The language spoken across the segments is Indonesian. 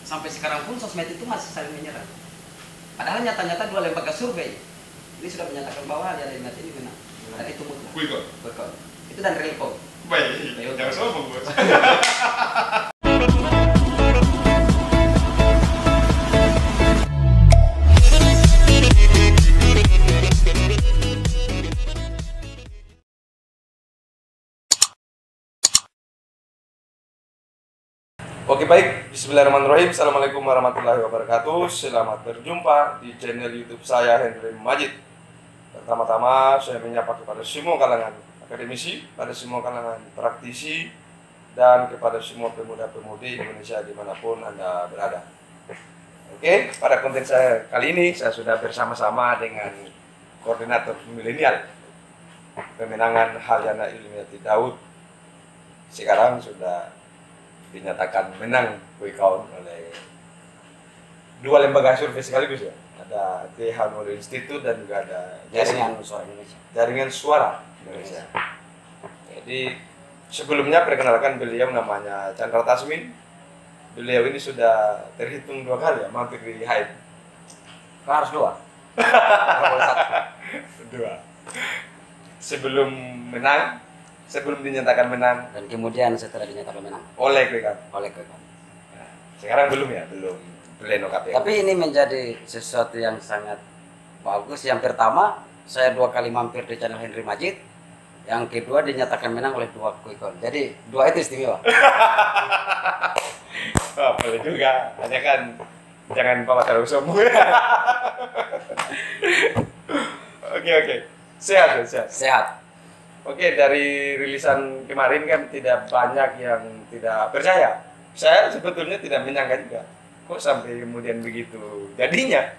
sampai sekarang pun sosmed itu masih saling menyerang. Padahal nyata-nyata dua lembaga survei ini sudah menyatakan bahwa Ali Adayat ini menang. Dan itu mutlak. Quick count. Itu dan real count. Baik, jangan sombong bos. Oke baik, bismillahirrahmanirrahim. Assalamualaikum warahmatullahi wabarakatuh. Selamat berjumpa di channel YouTube saya, Henry Majid. Pertama-tama saya menyapa kepada semua kalangan akademisi, pada semua kalangan praktisi, dan kepada semua pemuda-pemudi Indonesia dimanapun Anda berada. Oke, pada konten saya kali ini saya sudah bersama-sama dengan koordinator milenial pemenangan Halyana Ilmiati Daud. Sekarang sudah dinyatakan menang quick count oleh dua lembaga survei sekaligus ya. Ada TH Nurul Institute dan juga ada Jaringan Suara Indonesia. Jaringan Suara Indonesia. Jadi sebelumnya perkenalkan beliau namanya Chandra Tasmin. Beliau ini sudah terhitung 2 kali ya mampir di hype. Harus 2. Dua. Sebelum menang, sebelum dinyatakan menang, Dan kemudian setelah dinyatakan menang oleh quick count. oleh quick count. Nah, sekarang belum ya, belum pleno KPU. Tapi ini menjadi sesuatu yang sangat bagus. Yang pertama, saya 2 kali mampir di channel Henry Majid. Yang kedua dinyatakan menang oleh 2 quick count. Jadi 2 itu istimewa. Oh, boleh juga, hanya kan jangan bawa terlalu sombong. Oke. Sehat. Sehat. Oke, dari rilisan kemarin kan tidak banyak yang tidak percaya. Saya sebetulnya tidak menyangka juga. Kok sampai kemudian begitu jadinya?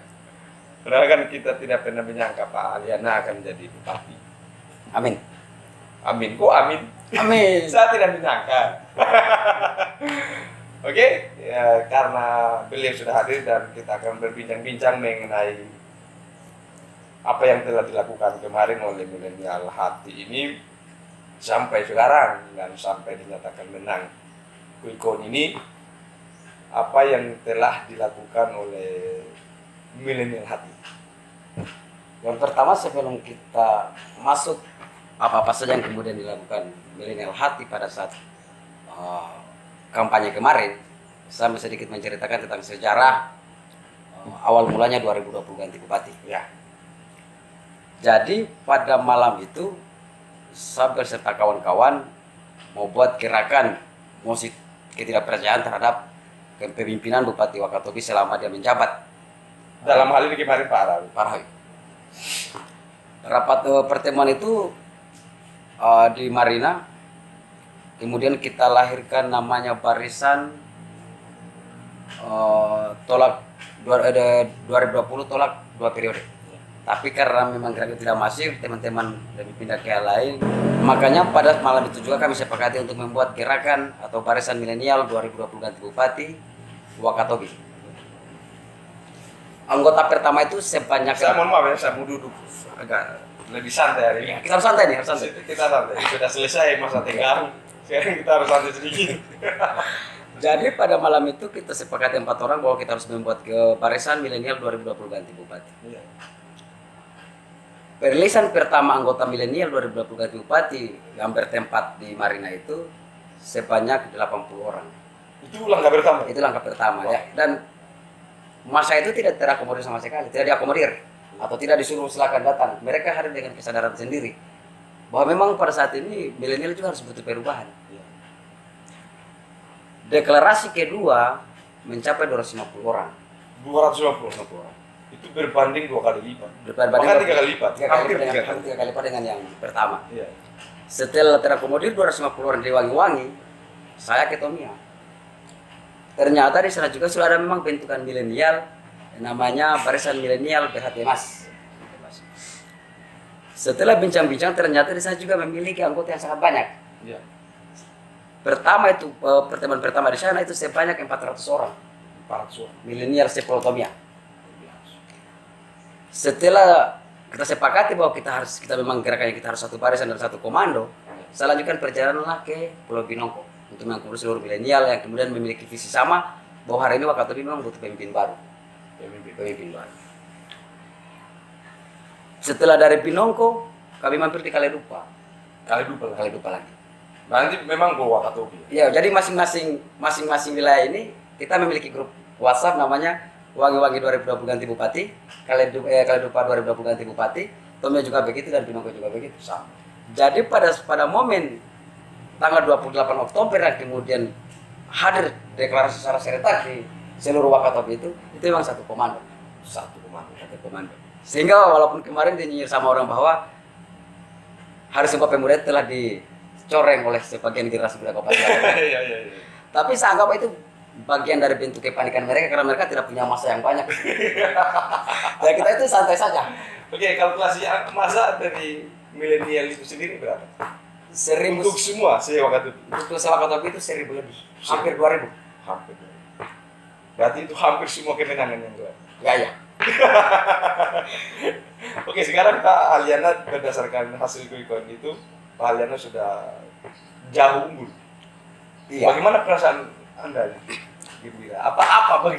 Karena kan kita tidak pernah menyangka Pak Halyana akan menjadi bupati. Amin. Amin. Kok amin? Amin. Saya tidak menyangka. Oke, ya, karena beliau sudah hadir dan kita akan berbincang-bincang mengenai apa yang telah dilakukan kemarin oleh milenial hati ini sampai sekarang dan sampai dinyatakan menang quick count ini, apa yang telah dilakukan oleh milenial hati. Yang pertama, sebelum kita masuk apa-apa saja yang kemudian dilakukan milenial hati pada saat kampanye kemarin, saya mau sedikit menceritakan tentang sejarah awal mulanya 2020 ganti bupati. Ya. Jadi pada malam itu saya beserta kawan-kawan mau buat gerakan mosi ketidakpercayaan terhadap kepemimpinan Bupati Wakatobi selama dia menjabat. Dalam hal ini kemarin Pak Parahoi. Rapat pertemuan itu di Marina. Kemudian kita lahirkan namanya barisan tolak 2020 tolak 2 periode. Tapi karena memang gerakan tidak masif, teman-teman lebih pindah ke hal lain. Makanya pada malam itu juga kami sepakati untuk membuat gerakan atau barisan milenial 2020 ganti bupati Wakatobi. Anggota pertama itu sebanyak. Saya mohon maaf ya, saya mau duduk agak lebih santai hari ini. Kita harus santai nih, harus santai. Kita santai. Sudah selesai masa tegang. Sekarang kita harus santai sedikit. Jadi pada malam itu kita sepakati 4 orang bahwa kita harus membuat barisan milenial 2020 ganti bupati. Iya. Perilisan pertama anggota milenial 2020 ganti bupati yang bertempat di Marina itu sebanyak 80 orang. Itu langkah pertama. Itu langkah pertama. Ya. Dan masa itu tidak terakomodir sama sekali, tidak diakomodir atau tidak disuruh silakan datang. Mereka hadir dengan kesadaran sendiri bahwa memang pada saat ini milenial juga harus butuh perubahan. Deklarasi kedua mencapai 250 orang. 250 orang. Itu berbanding 2 kali lipat. Bahkan 3 kali lipat. 3 kali lipat dengan yang pertama. Iya. Setelah terakomodir 250 orang di Wangi-Wangi, saya ke Tomia. Ternyata di sana juga sudah ada memang bentukan milenial, namanya Barisan Milenial BHT Mas. Setelah bincang-bincang, ternyata di sana juga memiliki anggota yang sangat banyak. Iya. Pertama itu pertemuan pertama di sana itu sebanyak 400 orang. 400 orang. Milenial Sepolotomia. Setelah kita sepakati bahwa kita memang gerakannya kita harus satu barisan dan satu komando, saya lanjutkan perjalananlah ke Pulau Binongko untuk mengkumpul seluruh milenial yang kemudian memiliki visi sama bahwa hari ini Wakatobi memang butuh pemimpin baru. Pemimpin baru. Setelah dari Pinongko, kami mampir di Kaledupa. Kaledupa lagi. Nanti memang go Wakatobi. Ya, jadi masing-masing wilayah ini kita memiliki grup WhatsApp namanya Wangi-Wangi 2020 ganti Bupati, Kaledupa 2020 ganti Bupati, Tomia juga begitu dan Pinongko juga begitu. Sama. Jadi pada momen tanggal 28 Oktober yang kemudian hadir deklarasi secara serentak di seluruh Wakatobi itu memang satu komando. Satu komando. Sehingga walaupun kemarin dinyinyir sama orang bahwa Hari Sumpah Pemuda telah dicoreng oleh sebagian generasi muda Kabupaten Wakatobi. Tapi saya anggap itu bagian dari bentuk kepanikan mereka karena mereka tidak punya masa yang banyak. Dan kita itu santai saja. Oke, kalkulasi masa dari milenial itu sendiri berapa? 1000 Untuk semua se-Wakatobi. Untuk se-Wakatobi itu 1000 lebih, hampir 2000. Hampir. Berarti itu hampir semua kemenangan yang gelar. Ya. Oke, sekarang Pak Aliana berdasarkan hasil quick count itu, Pak Aliana sudah jauh unggul. Iya. Bagaimana perasaan Anda?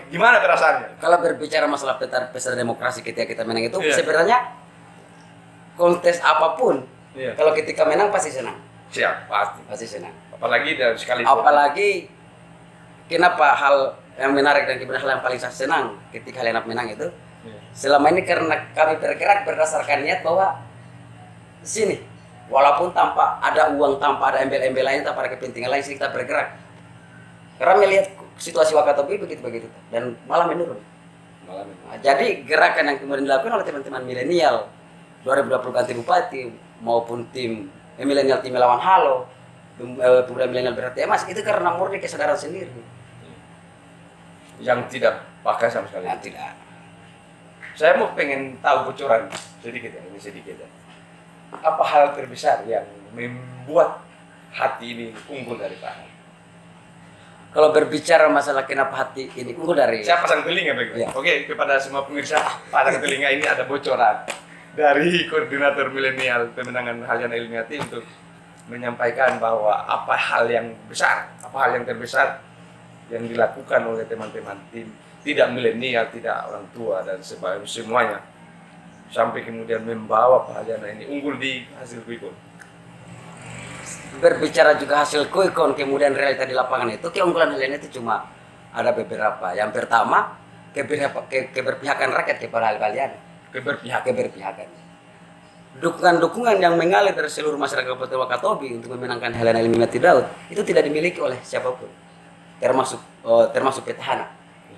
Gimana perasaannya? Kalau berbicara masalah pesta demokrasi ketika kita menang itu Iya. sebenarnya kontes apapun, kalau ketika menang pasti senang. Siap, Pasti senang. Apalagi dari sekali. Apalagi kenapa hal yang menarik dan kemudian hal yang paling saya senang ketika Aliana menang itu, selama ini karena kami bergerak berdasarkan niat bahwa sini, walaupun tanpa ada uang, tanpa ada embel-embel lain, tanpa ada kepentingan lain, kita bergerak. Karena melihat situasi Wakatobi begitu-begitu dan malah menurun. Nah, jadi gerakan yang kemudian dilakukan oleh teman-teman milenial 2020 ganti Bupati maupun tim milenial tim melawan Halo, pemuda milenial berhati emas itu karena murni kesadaran sendiri. Yang tidak pakai sama sekali. Nah, tidak. Saya mau pengen tahu bocoran sedikit. Apa hal terbesar yang membuat hati ini unggul dari Pak? Kalau berbicara masalah kenapa hati ini unggul dari Saya pasang telinga begitu. Ya. Oke, kepada semua pemirsa, pasang telinga ini ada bocoran dari koordinator milenial pemenangan Haliana Ilmiati untuk menyampaikan bahwa apa hal yang besar, apa hal yang terbesar yang dilakukan oleh teman-teman tim tidak milenial, tidak orang tua dan semuanya sampai kemudian membawa Pak Haliana ini unggul di hasil quick count. berbicara juga hasil quick count kemudian realita di lapangan itu keunggulan Haliana itu cuma ada beberapa. Yang pertama keberpihakan rakyat kepada Haliana. Keberpihakan. Dukungan-dukungan yang mengalir dari seluruh masyarakat Kabupaten Wakatobi untuk memenangkan Haliana Ilmiati Daud itu tidak dimiliki oleh siapapun, termasuk petahana.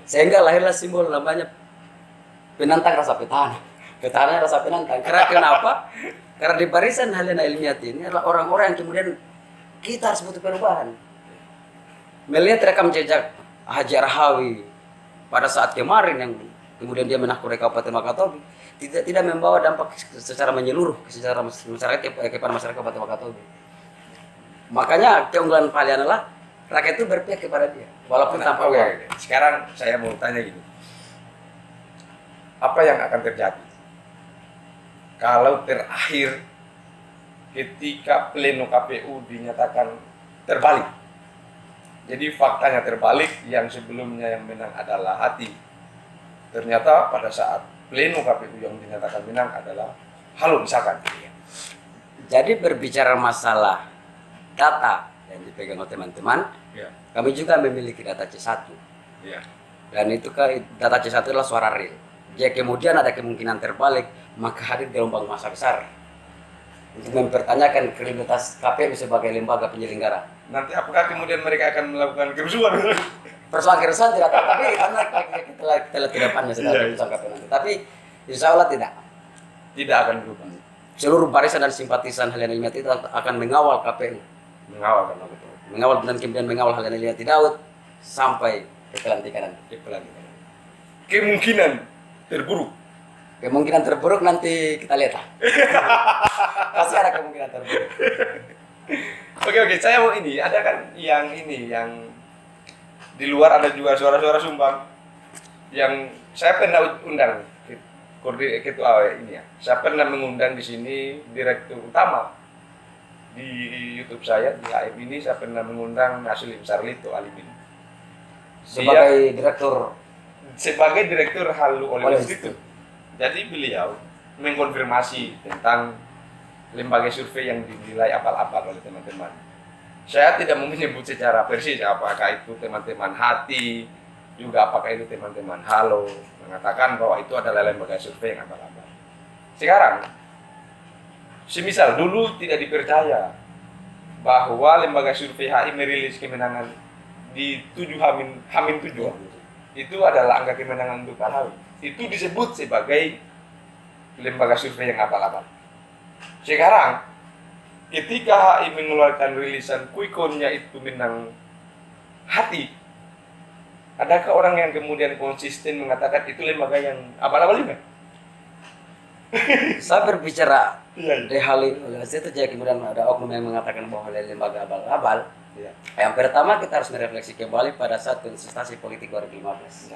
Sehingga lahirlah simbol namanya penantang rasa petahana. Petahananya rasa penantang. Karena kenapa? Karena di barisan Haliana Ilmiati ini adalah orang-orang yang kemudian kita harus butuh perubahan. Melihat rekam jejak Haji Arhawi pada saat kemarin yang kemudian dia menakutkan Kabupaten Wakatobi tidak membawa dampak secara menyeluruh secara masyarakat kepada masyarakat Kabupaten Wakatobi. Makanya keunggulan Pak Haliana adalah rakyat itu berpihak kepada dia walaupun tanpa uang. Sekarang saya mau tanya gini. Apa yang akan terjadi kalau terakhir ketika pleno KPU dinyatakan terbalik? Jadi faktanya terbalik, yang sebelumnya yang menang adalah hati. Ternyata pada saat pleno KPU yang dinyatakan menang adalah Halo misalkan. Jadi berbicara masalah data yang dipegang oleh teman-teman, kami juga memiliki data C1. Dan itu data C1 adalah suara real. Jika kemudian ada kemungkinan terbalik, maka hadir gelombang massa besar untuk mempertanyakan kredibilitas KPU sebagai lembaga penyelenggara. Nanti apakah kemudian mereka akan melakukan kerusuhan? Persoalan kerusuhan tidak tahu, tapi karena kita lihat ke depannya sedang keputusan KPU nanti. Tapi insya Allah tidak akan berubah. Seluruh barisan dan simpatisan Haliana Ilmiati itu akan mengawal KPU, mengawal dan kemudian mengawal Haliana Ilmiati Daud sampai ke pelantikan nanti. Kemungkinan terburuk nanti kita lihat lah. Pasti ada kemungkinan terburuk. Oke, saya mau ini, ada kan yang di luar ada juga suara-suara sumbang yang saya pernah undang ketua ini ya. Saya pernah mengundang di sini direktur utama di YouTube saya di AM ini, saya pernah mengundang Naslim Sarlito Alibin. sebagai direktur Halu oleh Oleh Institute. Jadi beliau mengkonfirmasi tentang lembaga survei yang dinilai abal-abal oleh teman-teman. Saya tidak mau menyebut secara persis apakah itu teman-teman Hati, juga apakah itu teman-teman Halo, mengatakan bahwa itu adalah lembaga survei yang abal-abal. Sekarang, semisal dulu tidak dipercaya bahwa lembaga survei HI merilis kemenangan di 7 Hamin 7 itu adalah angka kemenangan untuk Pak Hawi. Itu disebut sebagai lembaga survei yang abal-abal. Sekarang, ketika HI mengeluarkan rilisan quick-count-nya itu menang Hati, adakah orang yang kemudian konsisten mengatakan itu lembaga yang abal-abal juga? Saya berbicara Iya. di hal itu jadi kemudian ada oknum yang mengatakan bahwa lembaga abal-abal. Iya. Yang pertama kita harus merefleksi kembali pada saat kontestasi politik 2015.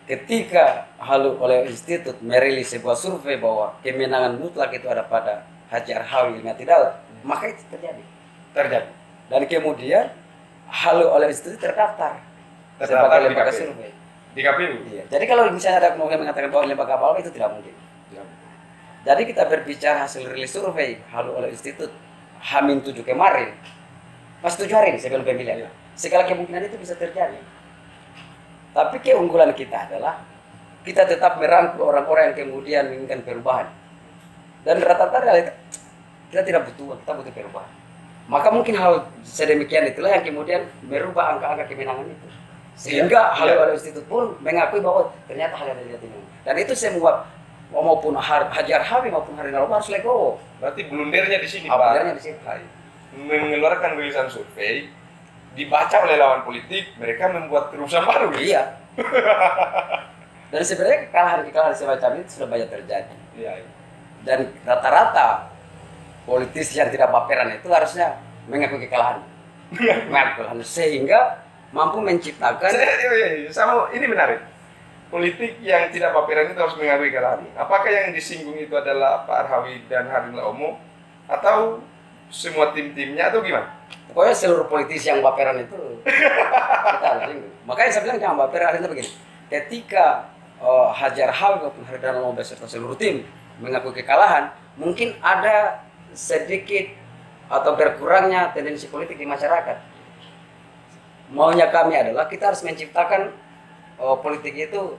Ketika Halu oleh Institut merilis sebuah survei bahwa kemenangan mutlak itu ada pada Haji Arhawi Ilmiati Daud, maka itu terjadi. Dan kemudian Halu oleh Institut terdaftar sebagai lembaga survei Di KPU. Iya. Jadi kalau misalnya ada oknum yang mengatakan bahwa lembaga abal itu tidak mungkin. Jadi kita berbicara hasil rilis survei Halu oleh Institut Hamin 7 kemarin, pas 7 hari sebelum pemilihan. Segala kemungkinan itu bisa terjadi. Tapi keunggulan kita adalah kita tetap merangkul orang-orang yang kemudian menginginkan perubahan. Dan rata-rata realitas kita tidak butuh, kita butuh perubahan. Maka mungkin hal sedemikian itulah yang kemudian merubah angka-angka kemenangan itu. Sehingga Halu oleh Institut pun mengakui bahwa ternyata hal yang dilihat ini. Dan itu semua maupun Haji Arhawi maupun Harin Al harus legowo. Berarti blundernya di sini, Blundernya di sini. Mengeluarkan rilisan survei, dibaca oleh lawan politik, mereka membuat terusan baru. Iya. Dan sebenarnya kekalahan semacam itu sudah banyak terjadi. Iya. Dan rata-rata politisi yang tidak baperan itu harusnya mengakui kekalahan. Sehingga mampu menciptakan. Sama ini menarik. Politik yang tidak baperan itu harus mengakui kekalahan. Apakah yang disinggung itu adalah Pak Arhawi dan Harin Laomo atau semua tim-timnya atau gimana? Pokoknya seluruh politisi yang baperan itu kita harus singgung. Makanya saya bilang jangan baperan, artinya begini. Ketika Haji Arhawi maupun Harin Laomo beserta seluruh tim mengakui kekalahan, mungkin ada sedikit atau berkurangnya tendensi politik di masyarakat. Maunya kami adalah kita harus menciptakan politik itu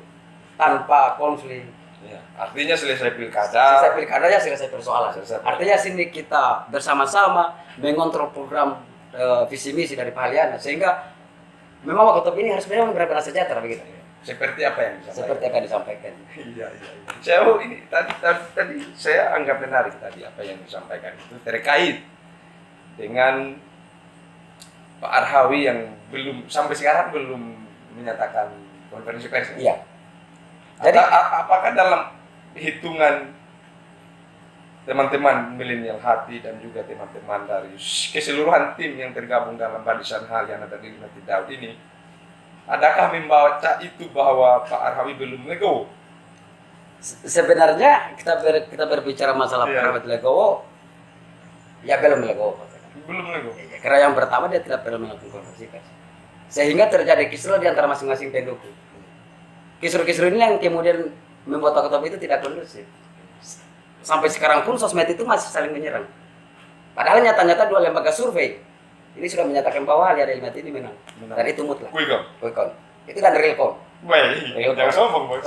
tanpa konflik. Ya, artinya selesai pilkada. Selesai pilkadanya, selesai persoalan. Artinya sini kita bersama-sama mengontrol program visi misi dari Pak Haliana, sehingga memang waktu ini harus benar-benar sejahtera begitu. Seperti apa yang disampaikan? Seperti akan disampaikan. Iya. Saya ini tadi saya anggap menarik tadi apa yang disampaikan itu terkait dengan Pak Arhawi yang belum sampai sekarang belum menyatakan konferensi pers. Iya. Jadi apakah dalam hitungan teman-teman milenial Hati dan juga teman-teman dari keseluruhan tim yang tergabung dalam barisan hal yang ada di Ilmiati Daud ini, adakah membaca itu bahwa Pak Arhawi belum legowo? sebenarnya kita berbicara masalah Pak Arhawi legowo, ya belum legowo. Belum legowo. Karena yang pertama dia tidak pernah melakukan konferensi pers, sehingga terjadi kisruh di antara masing-masing pendukung. Kisruh-kisruh ini yang kemudian membuat Wakatobi itu tidak kondusif. Sampai sekarang pun sosmed itu masih saling menyerang. Padahal nyata-nyata dua lembaga survei ini sudah menyatakan bahwa Halia Ilmiati ini menang. Dan itu mutlak. Quick count. Itu kan real count. Jangan sombong, Bos.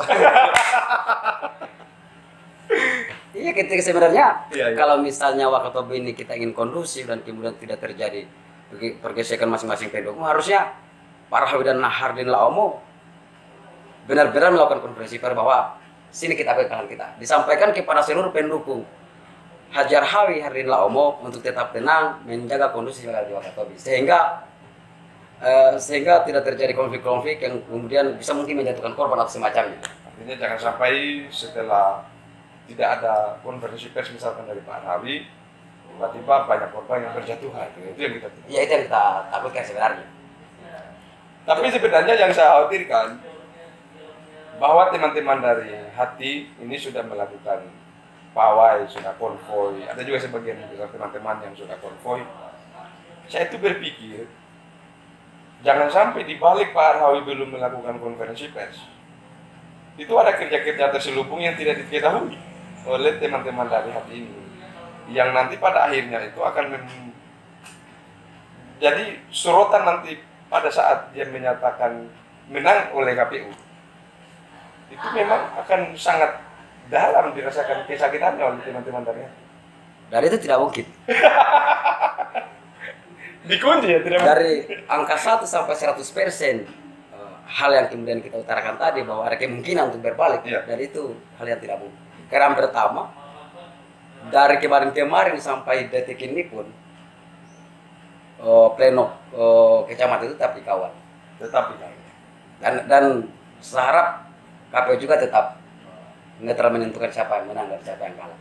Iya, ketika sebenarnya Iya. kalau misalnya Wakatobi ini kita ingin kondusif dan kemudian tidak terjadi pergesekan masing-masing pendukung, harusnya Pak Arhawi dan Hardin Laomo benar-benar melakukan konferensi pers bahwa sini kita kekalahan kita. Disampaikan kepada seluruh pendukung Haji Arhawi, Hardin Laomo untuk tetap tenang, menjaga kondusif di Wakatobi, sehingga tidak terjadi konflik-konflik yang kemudian bisa mungkin menjatuhkan korban atau semacamnya. Artinya jangan sampai setelah tidak ada konferensi pers misalkan dari Pak Arhawi, tiba-tiba banyak korban yang berjatuhan. Itu yang kita takutkan. Ya, itu yang kita takutkan sebenarnya. Tapi sebenarnya yang saya khawatirkan bahwa teman-teman dari Hati ini sudah melakukan pawai, sudah konvoy. Ada juga sebagian besar teman-teman yang sudah konvoy. Saya itu berpikir jangan sampai di balik Pak Arhawi belum melakukan konferensi pers, itu ada kerja-kerja terselubung yang tidak diketahui oleh teman-teman dari hati ini, yang nanti pada akhirnya itu akan jadi sorotan nanti pada saat dia menyatakan menang oleh KPU. Itu memang akan sangat dalam dirasakan kesakitannya oleh teman-teman dari hati. Dan itu tidak mungkin. Dikunci ya, tidak Dari angka 1 sampai 100%, hal yang kemudian kita utarakan tadi bahwa ada kemungkinan untuk berbalik, Iya. dan itu hal yang tidak mungkin. Karena yang pertama, dari kemarin-kemarin sampai detik ini pun pleno kecamatan itu tetap dikawal. tetapi Dan seharap KPU juga tetap netral menentukan siapa yang menang dan siapa yang kalah.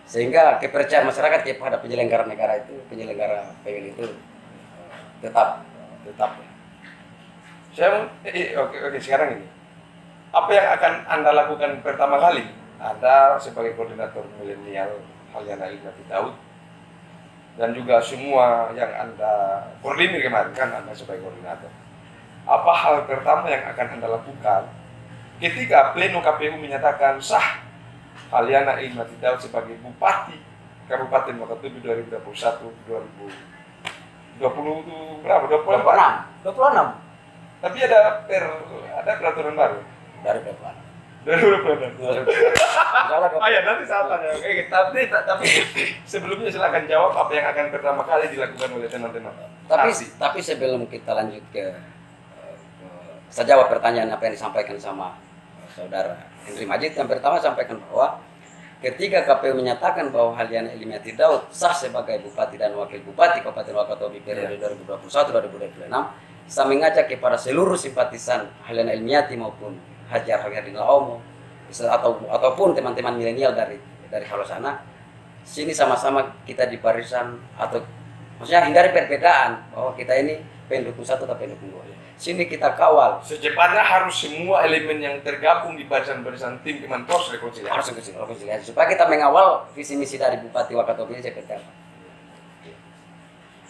Sehingga kepercayaan masyarakat kepada penyelenggara negara itu, penyelenggara pemilu itu tetap. saya oke sekarang ini, apa yang akan Anda lakukan pertama kali Anda sebagai koordinator milenial Halyana Ilmiati Daud, dan juga semua yang Anda koordinir kemarin, kan Anda sebagai koordinator, apa hal pertama yang akan Anda lakukan ketika pleno KPU menyatakan sah Halyana Ilmiati Daud sebagai Bupati Kabupaten Wakatobi 2021-2020 itu berapa? 24? 26 Tapi ada peraturan baru dari berapa? 2026. Kalau Oh ya, nanti saya tanya. Tapi sebelumnya silakan jawab apa yang akan pertama kali dilakukan oleh teman-teman. tapi sebelum kita lanjut ke saya jawab pertanyaan apa yang disampaikan sama saudara Henry Majid. Yang pertama sampaikan bahwa ketika KPU menyatakan bahwa Halyana Ilmiati Daud sah sebagai Bupati dan Wakil Bupati Kabupaten Wakatobi periode 2021-2026, saya mengajak kepada seluruh simpatisan Halyana Ilmiati maupun Haji Arhawi Hardin Laomo ataupun teman-teman milenial dari Halo sana, sini sama-sama kita di barisan, atau maksudnya hindari perbedaan bahwa kita ini pendukung 1 atau pendukung 2. Sini kita kawal. Secepatnya harus semua elemen yang tergabung di barisan-barisan tim Kementerian rekonsiliasi. Harus rekonsiliasi supaya kita mengawal visi misi dari Bupati Wakatobi ini seperti apa.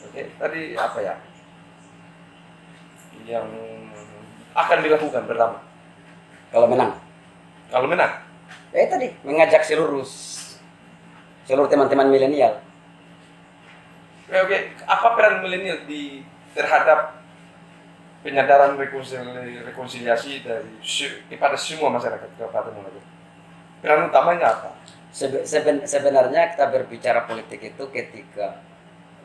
Oke, tadi apa ya yang akan dilakukan pertama Kalau menang, tadi mengajak seluruh teman-teman milenial. Oke, apa peran milenial terhadap penyadaran rekonsiliasi kepada semua masyarakat Kabupaten Wakatobi? Peran utamanya apa? Sebenarnya kita berbicara politik itu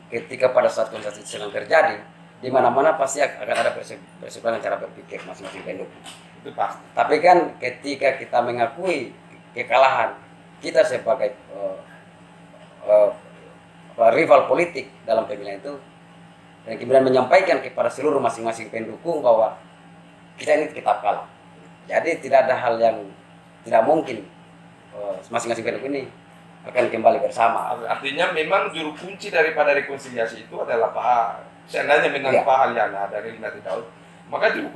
ketika pada saat konsensus sedang terjadi, di mana-mana pasti akan ada perseberangan cara berpikir masing-masing pendukung. Itu pasti. Tapi kan ketika kita mengakui kekalahan kita sebagai rival politik dalam pemilihan itu, dan kemudian menyampaikan kepada seluruh masing-masing pendukung bahwa kita ini tetap kalah. Jadi tidak ada hal yang tidak mungkin, masing-masing pendukung ini akan kembali bersama. Artinya memang juru kunci daripada rekonsiliasi itu adalah seandainya menang Pak Halyana dari Ilmiati Daud, maka juru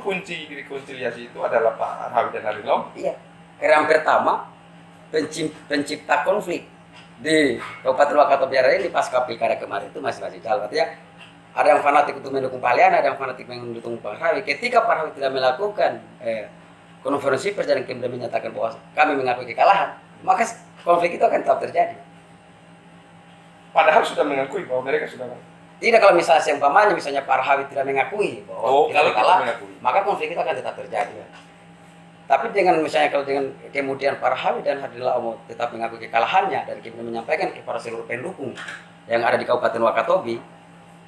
kunci rekonsiliasi itu adalah Pak Arhawi dan Hardin Laomo. Iya. Karena yang pertama pencipta konflik di Kabupaten Wakatobi ini pasca pilkada kemarin itu masih jalan. Artinya ada yang fanatik untuk mendukung Pak Halyana, ada yang fanatik mendukung Pak Arhawi. Ketika Pak Arhawi tidak melakukan konferensi pers dan kemudian menyatakan bahwa kami mengakui kekalahan, maka konflik itu akan tetap terjadi. Padahal sudah mengakui bahwa mereka sudah kalah. Tidak, kalau misalnya Pak Arhawi tidak mengakui bahwa kita kalah, maka konflik itu akan tetap terjadi. Tapi dengan kemudian Pak Arhawi dan Hardin Laomo tetap mengakui kekalahannya dan kemudian menyampaikan kepada seluruh pendukung yang ada di Kabupaten Wakatobi,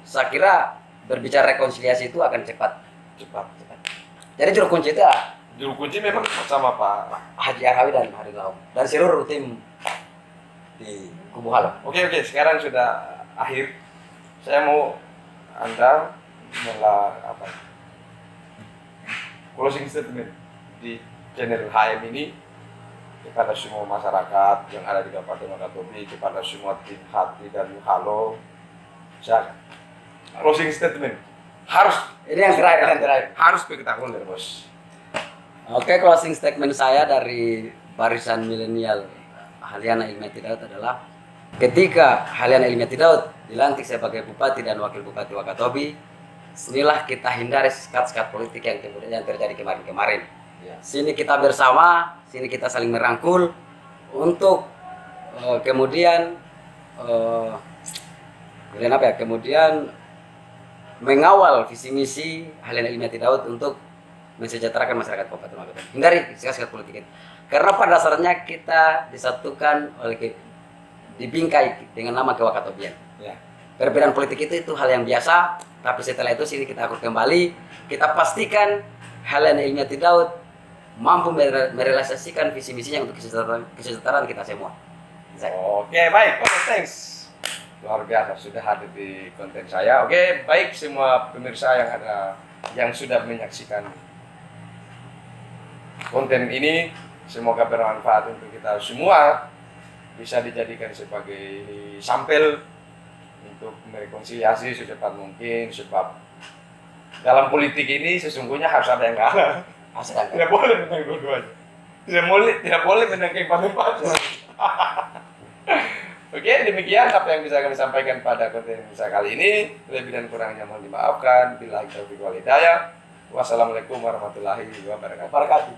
saya kira berbicara rekonsiliasi itu akan cepat. Jadi juru kunci itu memang sama Pak Haji Arhawi dan Hardin Laomo dan seluruh tim di kubu Halo. Oke, sekarang sudah akhir. Saya mau Anda closing statement di channel HM ini kepada semua masyarakat yang ada di Kabupaten Wakatobi, kepada semua tim Hati dan Halo. Silakan. Closing statement. Ini yang terakhir. Harus spektakuler, Bos. Oke, closing statement saya dari barisan milenial Halyana Ilmiati Daud adalah ketika Halyana Ilmiati Daud dilantik sebagai Bupati dan Wakil Bupati Wakatobi, Inilah kita hindari sekat-sekat politik yang kemudian yang terjadi kemarin-kemarin. Ya. Sini kita bersama, sini kita saling merangkul untuk kemudian kemudian mengawal visi misi Halilandra Ilmiah Daud untuk mensejahterakan masyarakat Kabupaten Magetan. Hindari sekat-sekat politik itu. Karena pada dasarnya kita disatukan oleh dibingkai dengan nama kewakatobian. Ya. Perbedaan politik itu hal yang biasa, tapi setelah itu sini kita akan kembali, kita pastikan Halilandra Ilmiah Daud mampu merealisasikan visi misinya untuk kesejahteraan kita semua. Oke, baik. Oke, thanks. Luar biasa sudah hadir di konten saya. Oke, baik semua pemirsa yang sudah menyaksikan konten ini, semoga bermanfaat untuk kita semua, bisa dijadikan sebagai sampel untuk merekonsiliasi secepat mungkin, sebab dalam politik ini sesungguhnya harus ada yang kalah. Tidak boleh menang dua-duanya. Tidak boleh menang keempat-empat. Oke, demikian apa yang bisa kami sampaikan pada konten saya kali ini. Lebih dan kurangnya mohon dimaafkan. Billahi taufiq wal hidayah. Wassalamualaikum warahmatullahi wabarakatuh.